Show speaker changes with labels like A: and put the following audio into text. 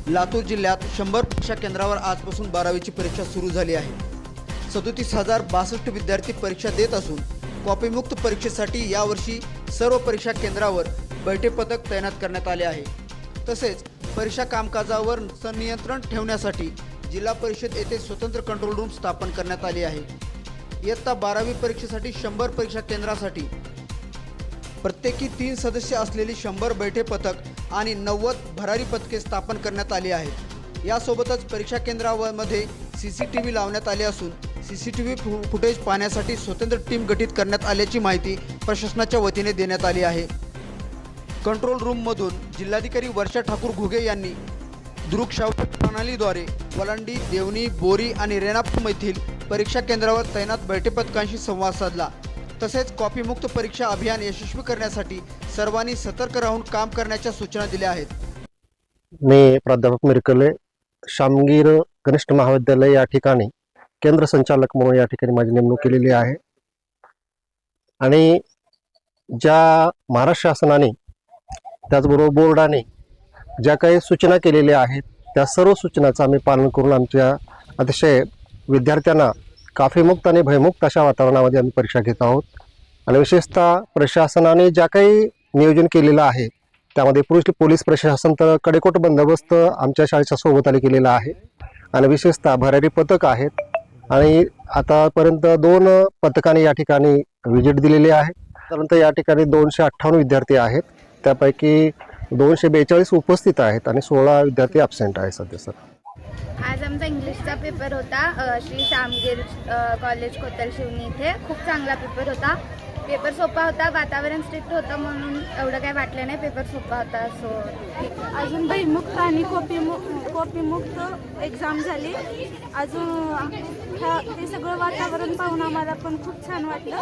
A: लातूर जिल्ह्यात 100 परीक्षा केंद्रावर आजपासून 12वीची परीक्षा सुरू झाली आहे। 37,062 विद्यार्थी परीक्षा देत असून कॉपीमुक्त परीक्षेसाठी यावर्षी सर्व परीक्षा केंद्रावर बैठे पथक तैनात करण्यात आले आहे। तसेच परीक्षा कामकाजावर संनियंत्रण ठेवण्यासाठी जिल्हा परिषद येथे स्वतंत्र कंट्रोल रूम स्थापन करण्यात आली आहे। इयत्ता 12वी परीक्षेसाठी 100 परीक्षा केंद्रासाठी प्रत्येकी 3 सदस्य असलेली 100 बैठे पथक आणि 90 भरारी पथके स्थापन करण्यात आली आहेत। यासोबतच परीक्षा केंद्रामध्ये सीसीटीव्ही लावण्यात आले असून सीसीटीव्ही फुटेज पाहण्यासाठी स्वतंत्र टीम गठीत करण्यात आल्याची माहिती प्रशासनाच्या वतीने देण्यात आली आहे। कंट्रोल रूममधून जिल्हाधिकारी वर्षा ठाकूर घुगे यांनी दृकश्राव्य प्रणालीद्वारे वलांडी, देवणी, बोरी आणि रेणापूर येथील परीक्षा केंद्रावर तैनात बैठे पथकांशी संवाद साधला। तसेच कॉपीमुक्त परीक्षा अभियान यशस्वी करण्यासाठी सर्वांनी सतर्क राहून काम करण्याच्या सूचना दिल्या आहेत।
B: मी प्राध्यापक मिरकले, शामगीर कनिष्ठ महाविद्यालय या ठिकाणी केंद्र संचालक म्हणून या ठिकाणी माझी नेमणूक केलेली आहे। आणि ज्या महाराष्ट्र शासनाने त्याचबरोबर बोर्डाने ज्या काही सूचना केलेल्या आहेत त्या सर्व सूचनांचं आम्ही पालन करून आमच्या अतिशय विद्यार्थ्यांना काफीमुक्त आणि भयमुक्त अशा वातावरणामध्ये आम्ही परीक्षा घेत आहोत। आणि विशेषतः प्रशासनाने ज्या काही नियोजन केलेलं आहे त्यामध्ये पोलीस प्रशासन तर कडेकोट बंदोबस्त आमच्या शाळेच्या सोबताने केलेला आहे। आणि विशेषतः भरारी पथक आहेत आणि आतापर्यंत 2 पथकाने या ठिकाणी व्हिजिट दिलेली आहे। त्यानंतर या ठिकाणी 258 विद्यार्थी आहेत, त्यापैकी 242 उपस्थित आहेत आणि 16 विद्यार्थी ॲब्सेंट आहेत सध्या सर।
C: आज आमचा इंग्लिशचा पेपर होता श्री शामगीर कॉलेज कोतल शिवनी इथे। खूप चांगला पेपर होता। पेपर सोपा होता, वातावरण स्ट्रिक्ट होतं म्हणून एवढं काही वाटलं नाही, पेपर सोपा होता। सो
D: अजून भयमुक्त आणि कॉपीमुक्त एक्झाम झाली। अजून ते सगळं वातावरण पाहून आम्हाला पण खूप छान वाटलं।